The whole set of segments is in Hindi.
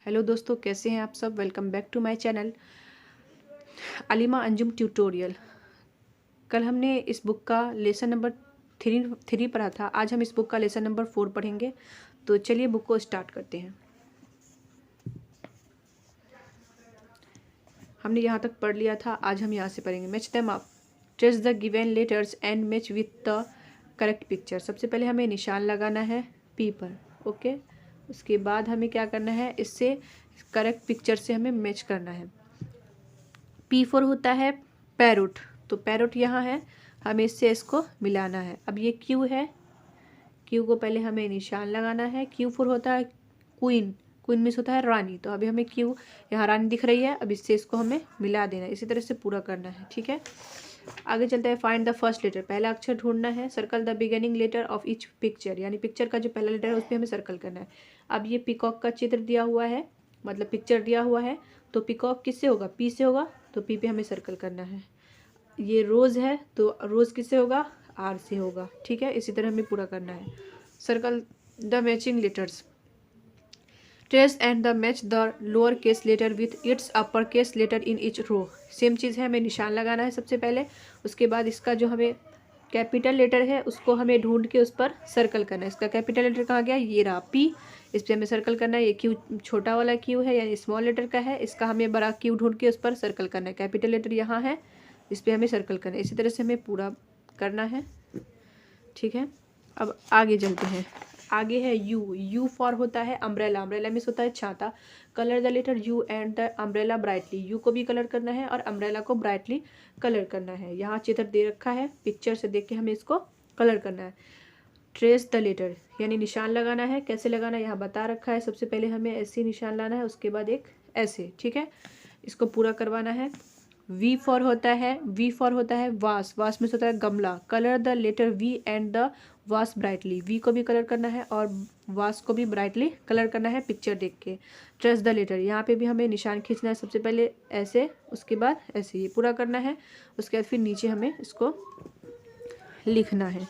हेलो दोस्तों, कैसे हैं आप सब। Welcome back to my channel Alima Anjum tutorial. कल हमने इस बुक का लेसन नंबर थ्री पढ़ा था। आज हम इस बुक का लेसन नंबर 4 पढ़ेंगे। तो चलिए बुक को स्टार्ट करते हैं। हमने यहाँ तक पढ़ लिया था, आज हम यहाँ से पढ़ेंगे। Match them up, trace the given letters and match with the correct picture. सबसे पहले हमें निशान लगाना है पी पर, ओके। उसके बाद हमें क्या करना है, इससे करेक्ट पिक्चर से हमें मैच करना है। P4 होता है पैरोट, तो पैरोट यहाँ है, हमें इससे इसको मिलाना है। अब ये Q है, Q को पहले हमें निशान लगाना है। Q4 होता है क्वीन, क्वीन मीन्स होता है रानी, तो अभी हमें Q, यहाँ रानी दिख रही है, अब इससे इसको हमें मिला देना है। इसी तरह से पूरा करना है, ठीक है। आगे चलते हैं। फाइंड द फर्स्ट लेटर, पहला अक्षर ढूंढना है। Circle the beginning letter of each picture, यानी पिक्चर का जो पहला लेटर है उस पर हमें सर्कल करना है। अब ये पिकॉक का चित्र दिया हुआ है, मतलब पिक्चर दिया हुआ है, तो पिकॉक किससे होगा, पी से होगा, तो पी पे हमें सर्कल करना है। ये रोज़ है, तो रोज़ किससे होगा, आर से होगा, ठीक है। इसी तरह हमें पूरा करना है। Circle the matching letters, trace and the match the lower case letter with its upper case letter in each row. Same चीज़ है, हमें निशान लगाना है सबसे पहले। उसके बाद इसका जो हमें कैपिटल लेटर है उसको हमें ढूंढ के उस पर सर्कल करना है। इसका कैपिटल लेटर कहाँ गया, ये रहा पी, इस पर हमें सर्कल करना है। ये क्यू छोटा वाला क्यू है, यानी स्मॉल लेटर का है, इसका हमें बड़ा क्यू ढूंढ के उस पर सर्कल करना है। कैपिटल लेटर यहाँ है, इस पर हमें सर्कल करना है। इसी तरह से हमें पूरा करना है, ठीक है। अब आगे चलते हैं। आगे है यू, यू फॉर होता है अम्ब्रेला, अम्ब्रेला मीन्स होता है छाता। Colour the letter U and the umbrella brightly, U को भी कलर करना है और अम्ब्रेला को ब्राइटली कलर करना है। यहाँ चित्र दे रखा है, पिक्चर से देख के हमें इसको कलर करना है। ट्रेस द लेटर, यानी निशान लगाना है। कैसे लगाना है यहाँ बता रखा है। सबसे पहले हमें ऐसे निशान लाना है, उसके बाद एक ऐसे, ठीक है। इसको पूरा करवाना है। वी फॉर होता है, वी फॉर होता है वास, वास में होता है गमला। Colour the letter V and the vase brightly, V को भी कलर करना है और वास को भी ब्राइटली कलर करना है पिक्चर देख के। ट्रेस द लेटर, यहाँ पे भी हमें निशान खींचना है। सबसे पहले ऐसे, उसके बाद ऐसे, ये पूरा करना है। उसके बाद फिर नीचे हमें इसको लिखना है।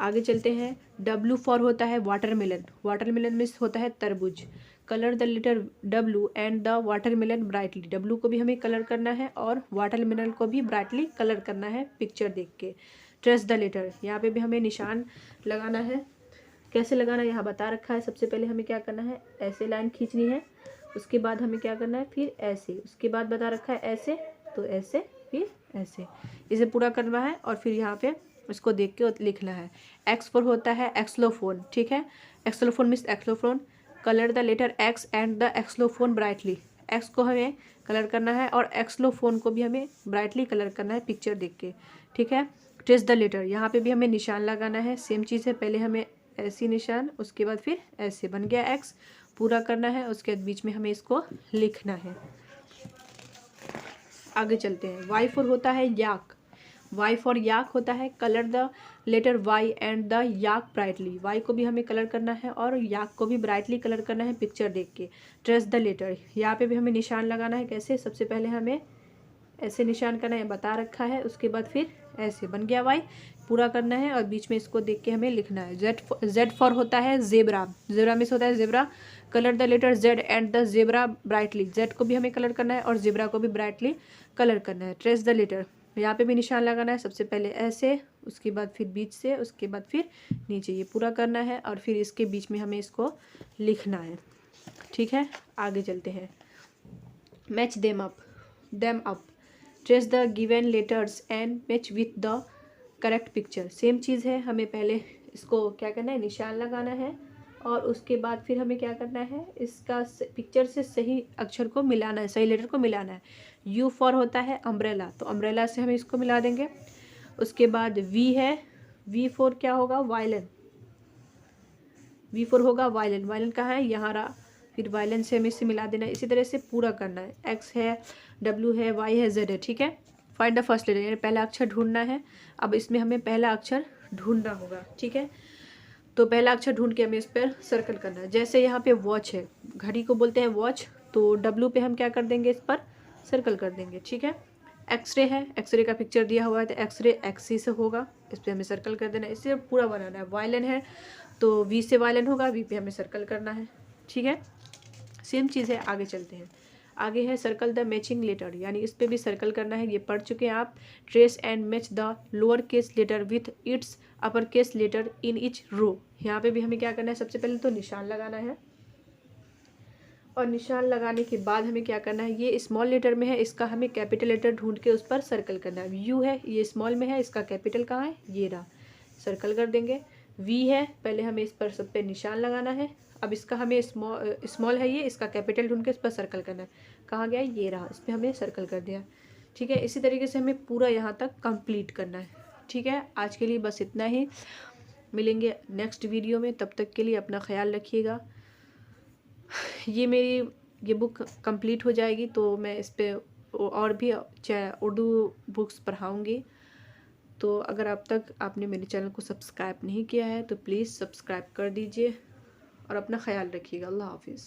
आगे चलते हैं। डब्लू फॉर होता है वाटरमेलन, वाटरमेलन में होता है तरबूज। Colour the letter W and the watermelon brightly, W को भी हमें कलर करना है और वाटरमेलन को भी ब्राइटली कलर करना है पिक्चर देख के। ट्रेस द लेटर, यहाँ पे भी हमें निशान लगाना है। कैसे लगाना है यहाँ बता रखा है। सबसे पहले हमें क्या करना है, ऐसे लाइन खींचनी है। उसके बाद हमें क्या करना है, फिर ऐसे, उसके बाद बता रखा है ऐसे, तो ऐसे, फिर ऐसे, इसे पूरा करना है। और फिर यहाँ पे इसको देख के लिखना है। एक्स फॉर होता है एक्सलोफोन, ठीक है। Xylophone means xylophone. Colour the letter X and the xylophone brightly, X को हमें कलर करना है और एक्सलोफोन को भी हमें ब्राइटली कलर करना है पिक्चर देख के, ठीक है। ट्रेस द लेटर, यहाँ पे भी हमें निशान लगाना है। सेम चीज़ है, पहले हमें ऐसी निशान, उसके बाद फिर ऐसे, बन गया एक्स, पूरा करना है। उसके बाद बीच में हमें इसको लिखना है। आगे चलते हैं। वाई फॉर होता है याक, वाई फॉर याक होता है colour the letter Y and the yak brightly, Y को भी हमें कलर करना है और याक को भी ब्राइटली कलर करना है पिक्चर देख के। ट्रेस द लेटर, यहाँ पे भी हमें निशान लगाना है। कैसे, सबसे पहले हमें ऐसे निशान करना है, बता रखा है। उसके बाद फिर ऐसे, बन गया वाई, पूरा करना है और बीच में इसको देख के हमें लिखना है। जेड फॉर होता है जेबरा, जेबरा मिस होता है zebra. Colour the letter Z and the zebra brightly, Z को भी हमें कलर करना है और जेबरा को भी ब्राइटली कलर करना है। ट्रेस द लेटर, यहाँ पे भी निशान लगाना है। सबसे पहले ऐसे, उसके बाद फिर बीच से, उसके बाद फिर नीचे, ये पूरा करना है और फिर इसके बीच में हमें इसको लिखना है, ठीक है। आगे चलते हैं। Match them up, trace the given letters and match with the correct picture. Same चीज़ है, हमें पहले इसको क्या करना है, निशान लगाना है और उसके बाद फिर हमें क्या करना है, इसका पिक्चर से सही अक्षर को मिलाना है, सही लेटर को मिलाना है। यू फॉर होता है अम्ब्रेला, तो अम्ब्रेला से हम इसको मिला देंगे। उसके बाद वी है, वी फॉर क्या होगा, वायलिन, वी फॉर होगा वायलिन, वायलिन कहाँ है, यहाँ रहा, फिर वायलिन से हमें इसे मिला देना है। इसी तरह से पूरा करना है। एक्स है, डब्ल्यू है, वाई है, जेड है, ठीक है। फाइंड द फर्स्ट लेटर, यानी पहला अक्षर ढूंढना है। अब इसमें हमें पहला अक्षर ढूंढना होगा, ठीक है। तो पहला अक्षर ढूंढ के हमें इस पर सर्कल करना है। जैसे यहाँ पे वॉच है, घड़ी को बोलते हैं वॉच, तो डब्ल्यू पे हम क्या कर देंगे, इस पर सर्कल कर देंगे, ठीक है। एक्सरे है, एक्सरे का पिक्चर दिया हुआ है, तो एक्सरे एक्सी से होगा, इस पर हमें सर्कल कर देना है, इसे पूरा बनाना है। वायलिन है, तो वी से वायलिन होगा, वी पे हमें सर्कल करना है, ठीक है। सेम चीज़ है, आगे चलते हैं। आगे है सर्कल द मैचिंग लेटर, यानी इस पे भी सर्कल करना है, ये पढ़ चुके हैं आप। Trace and match the lower case letter with its upper case letter in each row. यहाँ पे भी हमें क्या करना है, सबसे पहले तो निशान लगाना है, और निशान लगाने के बाद हमें क्या करना है, ये स्मॉल लेटर में है, इसका हमें कैपिटल लेटर ढूंढ के उस पर सर्कल करना है। यू है, ये स्मॉल में है, इसका कैपिटल कहाँ है, ये रहा, सर्कल कर देंगे। वी है, पहले हमें इस पर सब पे निशान लगाना है। अब इसका हमें स्मॉल है ये, इसका कैपिटल ढूंढ के इस पर सर्कल करना है। कहाँ गया, ये रहा, इस पर हमने सर्कल कर दिया। ठीक है, इसी तरीके से हमें पूरा यहाँ तक कंप्लीट करना है। ठीक है, आज के लिए बस इतना ही, मिलेंगे नेक्स्ट वीडियो में, तब तक के लिए अपना ख्याल रखिएगा। ये मेरी ये बुक कंप्लीट हो जाएगी तो मैं इस पे और भी उर्दू बुक्स पढ़ाऊँगी। तो अगर अब तक आपने मेरे चैनल को सब्सक्राइब नहीं किया है तो प्लीज़ सब्सक्राइब कर दीजिए और अपना ख्याल रखिएगा। अल्लाह हाफिज़।